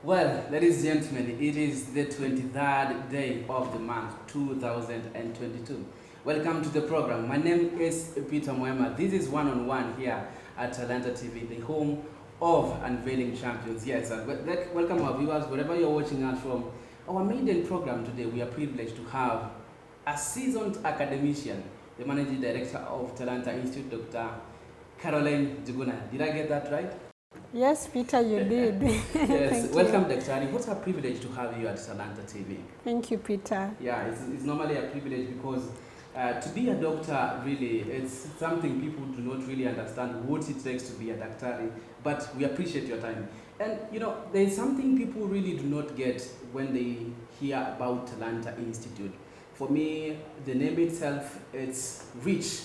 Well, ladies and gentlemen, it is the 23rd day of the month, 2022. Welcome to the program. My name is Peter Muema. This is one-on-one here at Talanta TV, the home of unveiling champions. Yes, and welcome our viewers, wherever you're watching us from. Our maiden program today, we are privileged to have a seasoned academician, the managing director of Talanta Institute, Dr. Njuguna. Did I get that right? Yes, Peter, you did. Yes, welcome, Dr. What a privilege to have you at Talanta TV. Thank you, Peter. Yeah, it's normally a privilege because to be a doctor, really, it's something people do not really understand what it takes to be a doctor, but we appreciate your time. And, you know, there's something people really do not get when they hear about Talanta Institute. For me, the name itself, it's rich.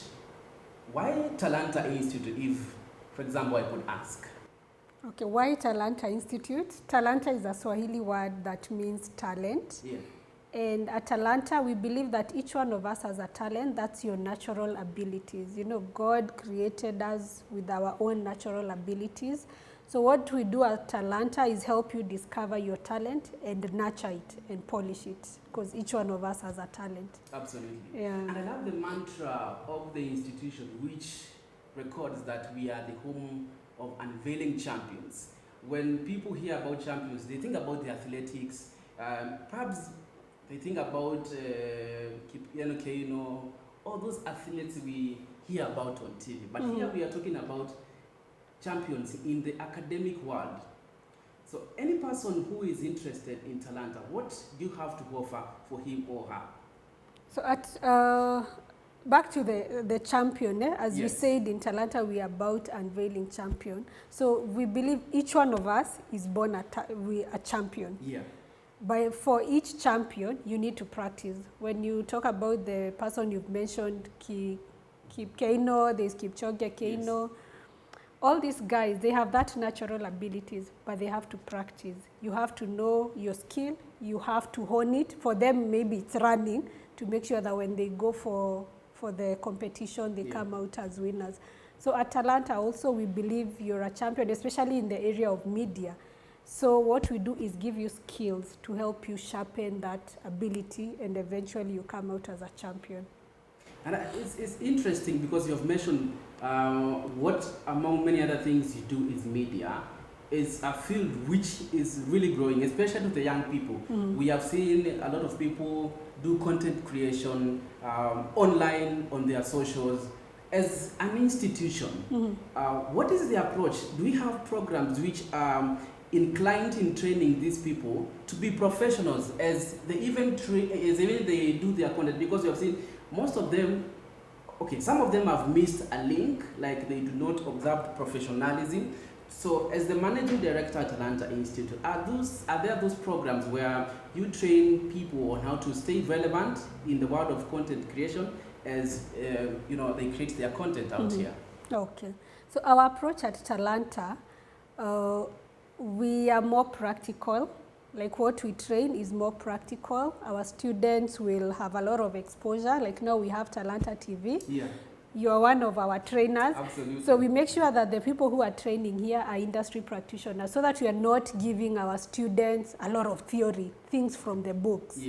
Why Talanta Institute, if, for example, I could ask? Okay, why Talanta Institute? Talanta is a Swahili word that means talent. Yeah. And at Talanta, we believe that each one of us has a talent. That's your natural abilities. You know, God created us with our own natural abilities. So what we do at Talanta is help you discover your talent and nurture it and polish it, because each one of us has a talent. Absolutely. Yeah. And I love the mantra of the institution, which records that we are the home of unveiling champions. When people hear about champions, they think about the athletics. Perhaps they think about all those athletes we hear about on TV. But here we are talking about champions in the academic world. So any person who is interested in Talanta, what do you have to offer for him or her? So at back to the champion, as Yes. we said in Talanta, we are about unveiling champion. So we believe each one of us is born a champion. Yeah. But for each champion, you need to practice. When you talk about the person you've mentioned, Kip Keino, there's Kipchoge Keino, yes. All these guys, they have that natural abilities, but they have to practice. You have to know your skill. You have to hone it. For them, maybe it's running, to make sure that when they go for the competition, they come out as winners. So at Talanta also, we believe you're a champion, especially in the area of media. So what we do is give you skills to help you sharpen that ability, and eventually you come out as a champion. And it's interesting because you've mentioned what, among many other things you do, is media. Is a field which is really growing, especially with the young people. We have seen a lot of people do content creation online on their socials. As an institution, what is the approach? Do we have programs which are inclined in training these people to be professionals as they even they do their content? Because you have seen most of them, okay, some of them have missed a link, like they do not observe professionalism. So as the managing director at Talanta Institute, are there those programs where you train people on how to stay relevant in the world of content creation as they create their content out here? Okay, so our approach at Talanta, we are more practical. Like what we train is more practical. Our students will have a lot of exposure. Like now we have Talanta TV. Yeah. You are one of our trainers. Absolutely. So we make sure that the people who are training here are industry practitioners, so that we are not giving our students a lot of theory, things from the books,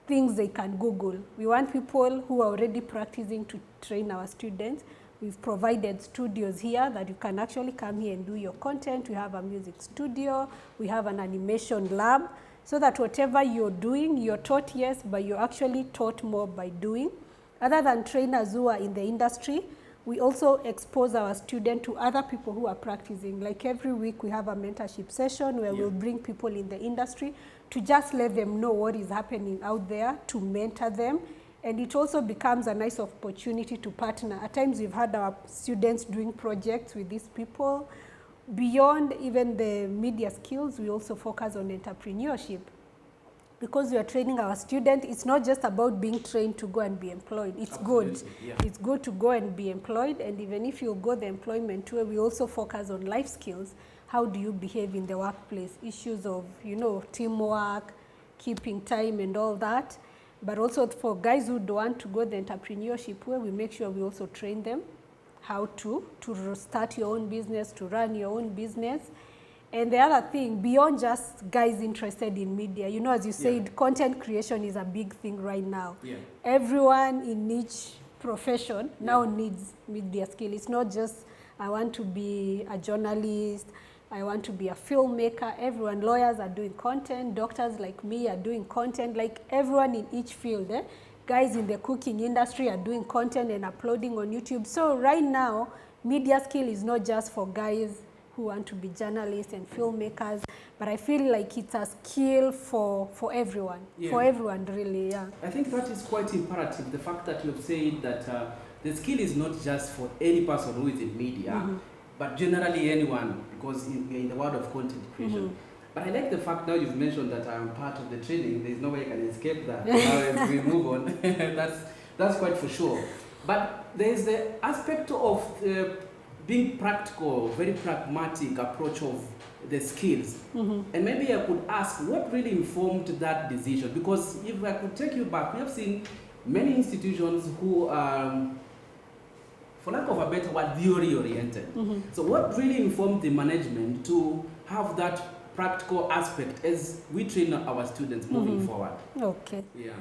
things they can Google. We want people who are already practicing to train our students. We've provided studios here that you can actually come here and do your content. We have a music studio. We have an animation lab, so that whatever you're doing, you're taught, yes, but you're actually taught more by doing. Other than trainers who are in the industry, we also expose our students to other people who are practicing. Like every week we have a mentorship session where we'll bring people in the industry to just let them know what is happening out there, to mentor them. And it also becomes a nice opportunity to partner. At times we've had our students doing projects with these people. Beyond even the media skills, we also focus on entrepreneurship. Because we are training our students, it's not just about being trained to go and be employed. It's good. Yeah. It's good to go and be employed. And even if you go the employment way, we also focus on life skills. How do you behave in the workplace? Issues of, teamwork, keeping time and all that. But also for guys who don't want to go the entrepreneurship way, we make sure we also train them how to start your own business, to run your own business. And the other thing, beyond just guys interested in media, you know, as you said, content creation is a big thing right now. Yeah. Everyone in each profession now needs media skill. It's not just, I want to be a journalist, I want to be a filmmaker. Everyone, lawyers are doing content, doctors like me are doing content, like everyone in each field. Guys in the cooking industry are doing content and uploading on YouTube. So right now, media skill is not just for guys who want to be journalists and filmmakers, but I feel like it's a skill for everyone, really, yeah. I think that is quite imperative, the fact that you've said that the skill is not just for any person who is in media, but generally anyone, because we're in the world of content creation. But I like the fact now you've mentioned that I'm part of the training. There's no way I can escape that. Now as we move on, that's quite for sure. But there's the aspect of being practical, very pragmatic approach of the skills. And maybe I could ask, what really informed that decision? Because if I could take you back, we have seen many institutions who are, for lack of a better word, theory-oriented. So what really informed the management to have that practical aspect as we train our students moving forward? Okay. Yeah.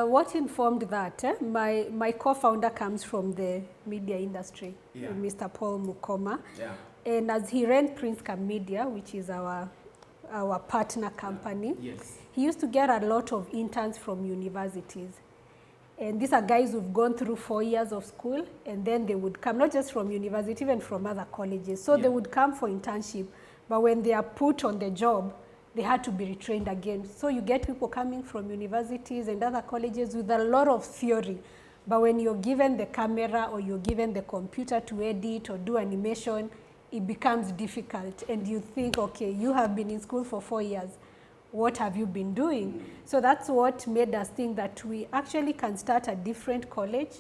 What informed that? My co-founder comes from the media industry, Mr. Paul Mukoma. Yeah. And as he ran Princecam Media, which is our partner company, he used to get a lot of interns from universities. And these are guys who've gone through 4 years of school, and then they would come, not just from university, even from other colleges. So they would come for internship, but when they are put on the job, they had to be retrained again. So you get people coming from universities and other colleges with a lot of theory, but when you're given the camera or you're given the computer to edit or do animation, it becomes difficult. And you think, okay, you have been in school for 4 years. What have you been doing? So that's what made us think that we actually can start a different college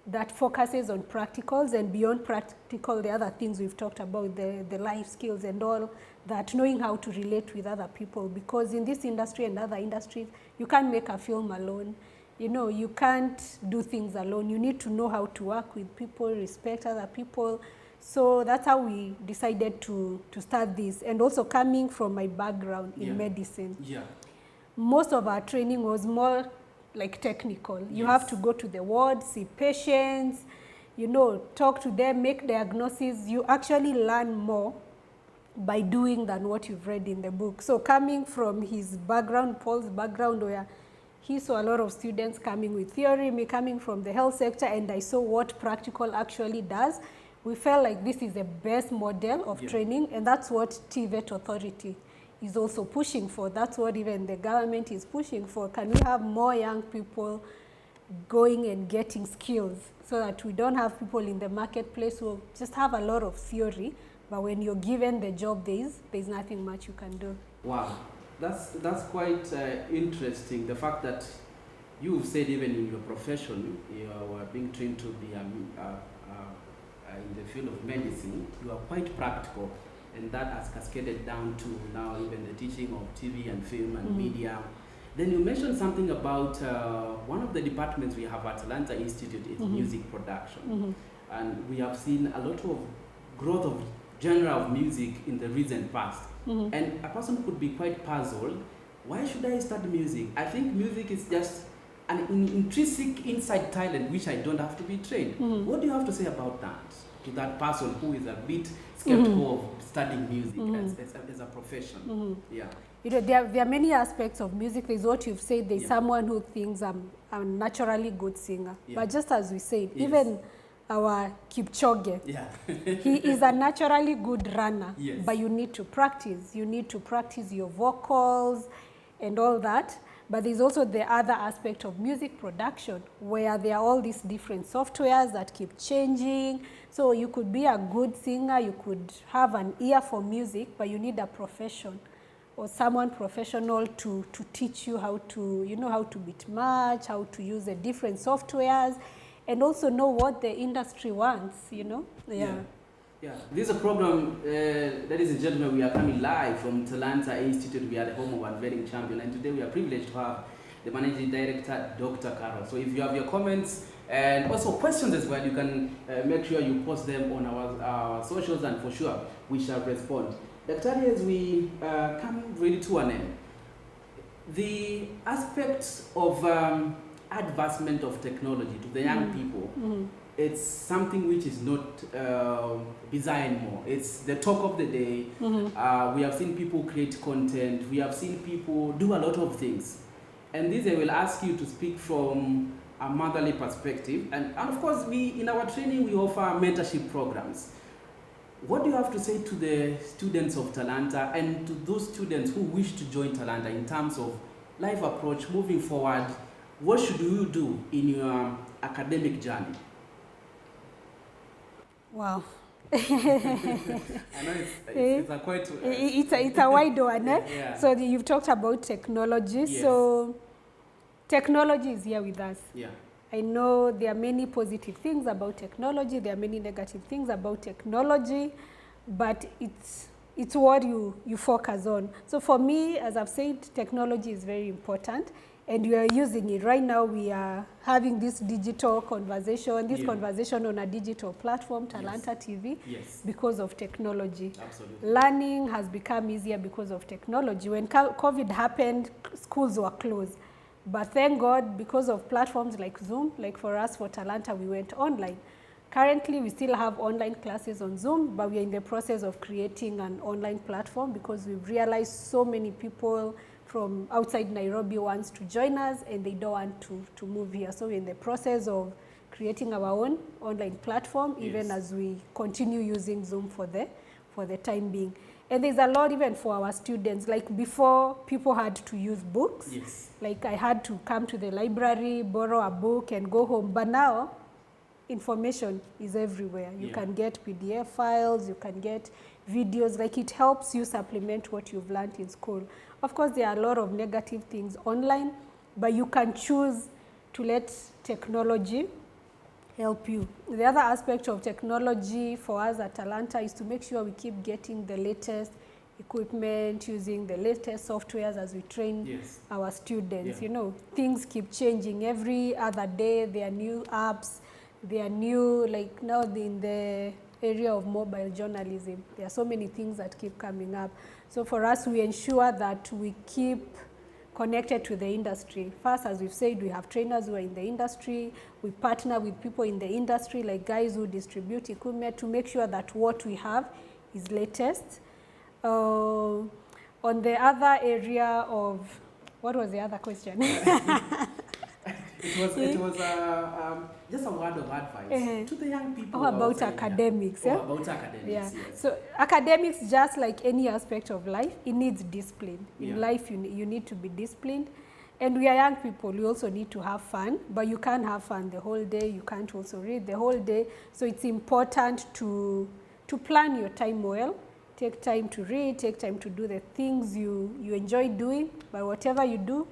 that focuses on practicals, and beyond practical, the other things we've talked about, the life skills and all that, knowing how to relate with other people. Because in this industry and other industries, you can't make a film alone. You know, you can't do things alone. You need to know how to work with people, respect other people. So that's how we decided to start this. And also coming from my background in medicine, most of our training was more like technical. You have to go to the ward, see patients, you know, talk to them, make diagnoses. You actually learn more by doing than what you've read in the book. So coming from his background, Paul's background, where he saw a lot of students coming with theory, me coming from the health sector, and I saw what practical actually does, we felt like this is the best model of training, and that's what TVET Authority is also pushing for. That's what even the government is pushing for. Can we have more young people going and getting skills so that we don't have people in the marketplace who just have a lot of theory, but when you're given the job, there's nothing much you can do. Wow, that's quite interesting. The fact that you've said even in your profession, you are being trained to be in the field of medicine, you are quite practical, and that has cascaded down to now even the teaching of TV and film and media. Then you mentioned something about one of the departments we have at Talanta Institute is music production. And we have seen a lot of growth of genre of music in the recent past. And a person could be quite puzzled, why should I study music? I think music is just an intrinsic inside talent which I don't have to be trained. What do you have to say about that to that person who is a bit skeptical of studying music as a profession? Yeah. You know, there are many aspects of music. There's what you've said. There's someone who thinks I'm a naturally good singer. But just as we said, even our Kipchoge, he is a naturally good runner. But you need to practice. You need to practice your vocals and all that. But there's also the other aspect of music production, where there are all these different softwares that keep changing. So you could be a good singer, you could have an ear for music, but you need a profession or someone professional to teach you how to, you know, how to beat match, how to use the different softwares, and also know what the industry wants, you know? Yeah, this is a program, ladies and gentlemen, we are coming live from Talanta Institute. We are the home of unveiling champion, and today we are privileged to have the managing director, Dr. Carol. So if you have your comments and also questions as well, you can make sure you post them on our socials, and for sure we shall respond. Dr. As we come really to an end, the aspects of advancement of technology to the young people, it's something which is not bizarre anymore. It's the talk of the day. We have seen people create content. We have seen people do a lot of things. And this I will ask you to speak from a motherly perspective. And of course, in our training, we offer mentorship programs. What do you have to say to the students of Talanta and to those students who wish to join Talanta in terms of life approach moving forward? What should you do in your academic journey? Wow. I know it's a quite... it's a wide one. Yeah. So you've talked about technology. Yes. So technology is here with us. Yeah. I know there are many positive things about technology. There are many negative things about technology. But it's what you focus on. So for me, as I've said, technology is very important. And we are using it. Right now, we are having this digital conversation, conversation on a digital platform, Talanta TV, because of technology. Absolutely. Learning has become easier because of technology. When COVID happened, schools were closed. But thank God, because of platforms like Zoom, like for us, for Talanta, we went online. Currently, we still have online classes on Zoom, but we are in the process of creating an online platform because we've realized so many people from outside Nairobi wants to join us and they don't want to move here. So we're in the process of creating our own online platform, even as we continue using Zoom for the time being. And there's a lot even for our students. Like before, people had to use books. Yes. Like I had to come to the library, borrow a book and go home. But now, information is everywhere. You can get PDF files, you can get videos. Like it helps you supplement what you've learned in school. Of course, there are a lot of negative things online, but you can choose to let technology help you. The other aspect of technology for us at Talanta is to make sure we keep getting the latest equipment, using the latest softwares as we train our students. You know, things keep changing. Every other day, there are new apps, there are new, like now in the area of mobile journalism, there are so many things that keep coming up. So for us, we ensure that we keep connected to the industry. First, as we've said, we have trainers who are in the industry. We partner with people in the industry, like guys who distribute equipment, to make sure that what we have is latest. On the other area of, what was the other question? It was just a word of advice to the young people. About academics. About academics, yes. So academics, just like any aspect of life, it needs discipline. In life, you need to be disciplined. And we are young people, we also need to have fun, but you can't have fun the whole day. You can't also read the whole day. So it's important to plan your time well. Take time to read, take time to do the things you enjoy doing, but whatever you do,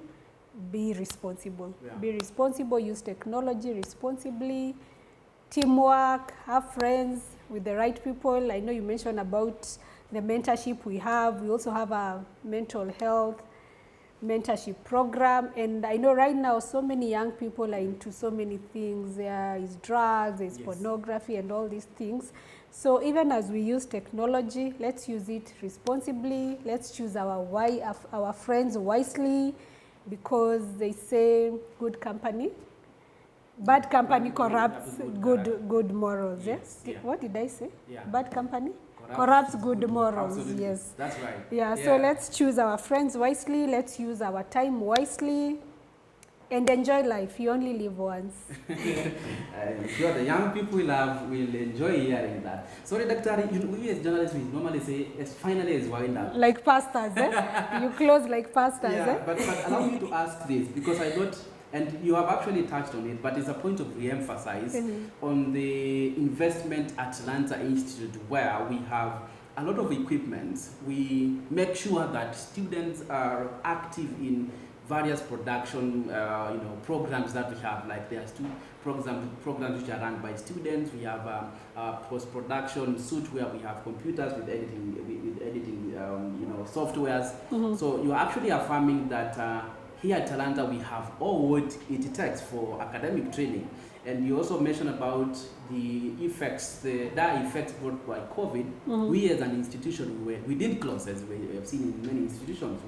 be responsible. Be responsible, use technology responsibly, teamwork, have friends with the right people. I know you mentioned about the mentorship we have. We also have a mental health mentorship program. And I know right now so many young people are into so many things. There is drugs, there is pornography and all these things. So even as we use technology, let's use it responsibly. Let's choose our friends wisely, because they say good company, bad company corrupts good morals. What did I say? Bad company corrupts good morals. Absolutely. Yes, that's right. So let's choose our friends wisely. Let's use our time wisely and enjoy life. You only live once. I'm sure the young people will enjoy hearing that. Sorry, Dr. We as journalists, we normally say, as finally as wind up. Like pastors, You close like pastors, But allow me to ask this, because I got, and you have actually touched on it, but it's a point of re-emphasize on the investment at Talanta Institute, where we have a lot of equipment. We make sure that students are active in various production programs that we have. Like there are programs which are run by students. We have post-production suite where we have computers with editing softwares. So you're actually affirming that here at Talanta we have all what it takes for academic training. And you also mentioned about the effects, the dire effects brought by COVID. We as an institution, we didn't close, as we have seen in many institutions.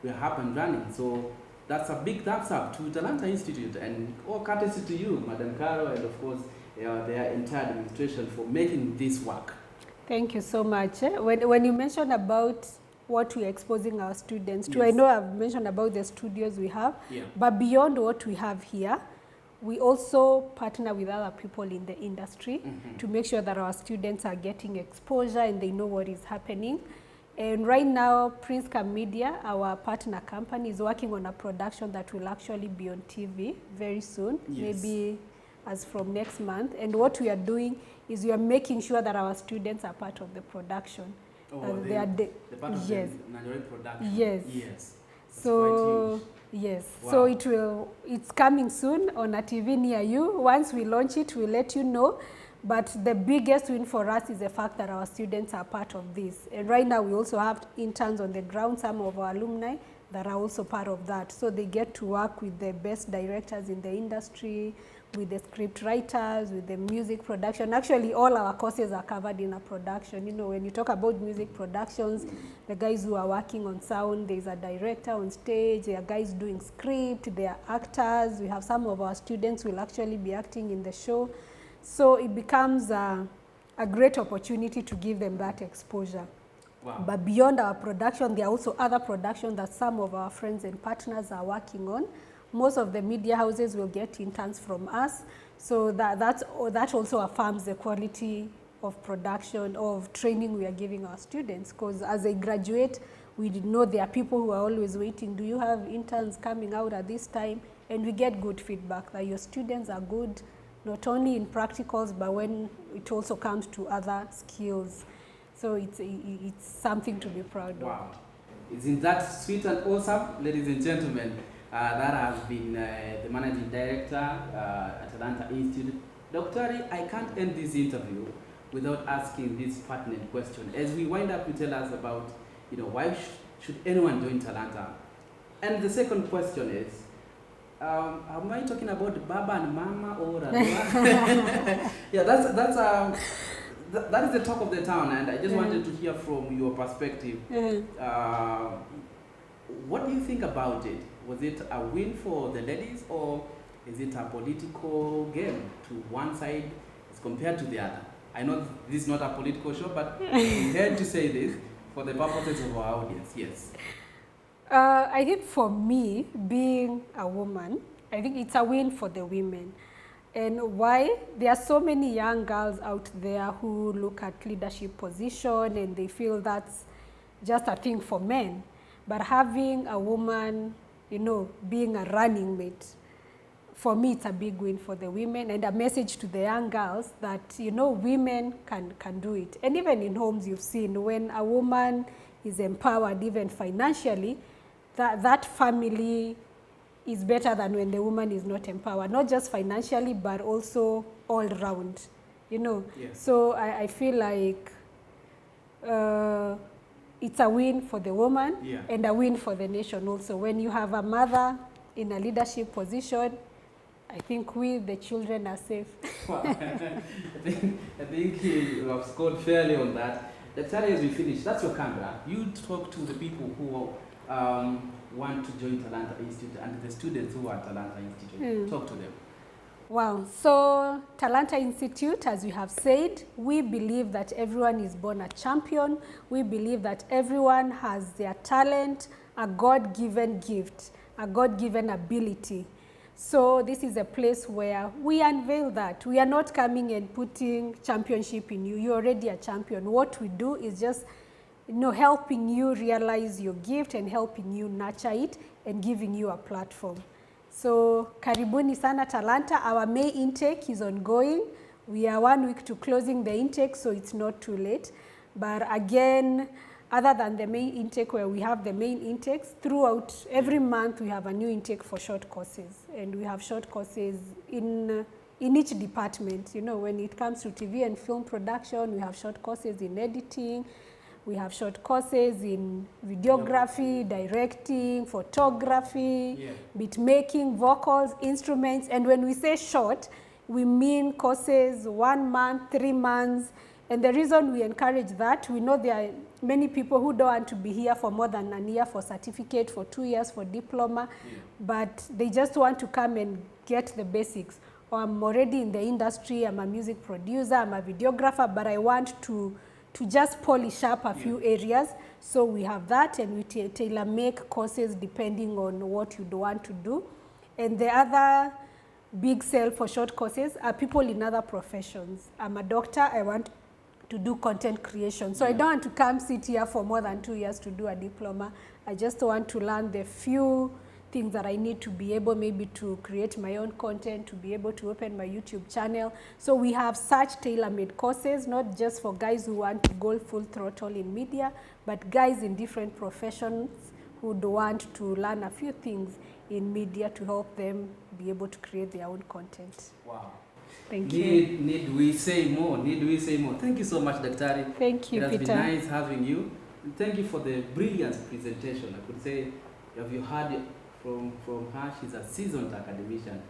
We are up and running. So that's a big thumbs up to Talanta Institute, and all courtesy to you, Madam Caro, and of course their entire administration for making this work. Thank you so much. When you mentioned about what we're exposing our students to, I know I've mentioned about the studios we have, but beyond what we have here, we also partner with other people in the industry to make sure that our students are getting exposure and they know what is happening. And right now, Princecam Media, our partner company, is working on a production that will actually be on TV very soon, maybe as from next month. And what we are doing is we are making sure that our students are part of the production. They are the part of the production. Yes. So yes, so it's coming soon on a TV near you. Once we launch it, we'll let you know. But the biggest win for us is the fact that our students are part of this. And right now we also have interns on the ground, some of our alumni that are also part of that. So they get to work with the best directors in the industry, with the script writers, with the music production. Actually, all our courses are covered in a production. You know, when you talk about music productions, the guys who are working on sound, there's a director on stage, there are guys doing script, there are actors. We have some of our students will actually be acting in the show. So it becomes a great opportunity to give them that exposure. Wow. But beyond our production, there are also other productions that some of our friends and partners are working on. Most of the media houses will get interns from us. So that also affirms the quality of production, of training we are giving our students. Because as they graduate, we know there are people who are always waiting. Do you have interns coming out at this time? And we get good feedback that your students are good, not only in practicals, but when it also comes to other skills. So it's something to be proud of. Wow. Isn't that sweet and awesome, ladies and gentlemen? That has been the managing director at Talanta Institute. Dr. I can't end this interview without asking this pertinent question. As we wind up, you tell us about, why should anyone join Talanta? And the second question is, am I talking about Baba and Mama or yeah, that is the talk of the town, and I just wanted to hear from your perspective. What do you think about it? Was it a win for the ladies, or is it a political game to one side as compared to the other? I know this is not a political show, but I'm here to say this for the purposes of our audience. Yes. I think for me, being a woman, I think it's a win for the women. And why? There are so many young girls out there who look at leadership position and they feel that's just a thing for men. But having a woman, being a running mate, for me it's a big win for the women, and a message to the young girls that, women can do it. And even in homes you've seen, when a woman is empowered, even financially, that family is better than when the woman is not empowered, not just financially, but also all round, Yes. So I feel like it's a win for the woman and a win for the nation also. When you have a mother in a leadership position, I think we, the children, are safe. Wow. I think you have scored fairly on that. Let's tell you as we finish, that's your camera. You talk to the people who want to join Talanta Institute and the students who are at Talanta Institute. Talk to them. Wow. So Talanta Institute, as we have said, we believe that everyone is born a champion. We believe that everyone has their talent, a God-given gift, a God-given ability. So this is a place where we unveil that. We are not coming and putting championship in you. You're already a champion. What we do is just helping you realize your gift and helping you nurture it and giving you a platform. So karibuni sana Talanta. Our May intake is ongoing. We are 1 week to closing the intake, so it's not too late. But again, other than the main intake where we have the main intakes, throughout every month we have a new intake for short courses. And we have short courses in each department. When it comes to TV and film production, we have short courses in editing. We have short courses in videography, directing, photography, beat making, vocals, instruments. And when we say short, we mean courses 1 month, 3 months. And the reason we encourage that, we know there are many people who don't want to be here for more than a year for certificate, for 2 years for diploma, but they just want to come and get the basics. Or I'm already in the industry, I'm a music producer, I'm a videographer, but I want to just polish up a few areas. So we have that, and we tailor make courses depending on what you want to do. And the other big sell for short courses are people in other professions. I'm a doctor, I want to do content creation. So I don't want to come sit here for more than 2 years to do a diploma. I just want to learn the few things that I need to be able maybe to create my own content, to be able to open my YouTube channel. So we have such tailor-made courses, not just for guys who want to go full throttle in media, but guys in different professions who do want to learn a few things in media to help them be able to create their own content. Wow. Thank you. Need we say more? Need we say more? Thank you so much, Daktari. Thank you, Peter. It has been nice having you. And thank you for the brilliant presentation. I could say, have you heard from her? She's a seasoned academician,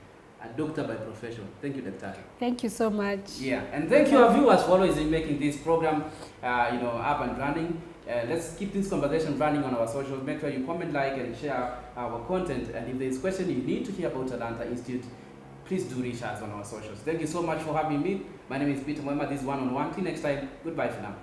a doctor by profession. Thank you, Daktari. Thank you so much. Yeah, and thank you, our viewers, for always making this program, up and running. Let's keep this conversation running on our socials. Make sure you comment, like, and share our content. And if there is a question you need to hear about Talanta Institute, please do reach us on our socials. Thank you so much for having me. My name is Peter Muema. This is One on One. Till next time, goodbye for now.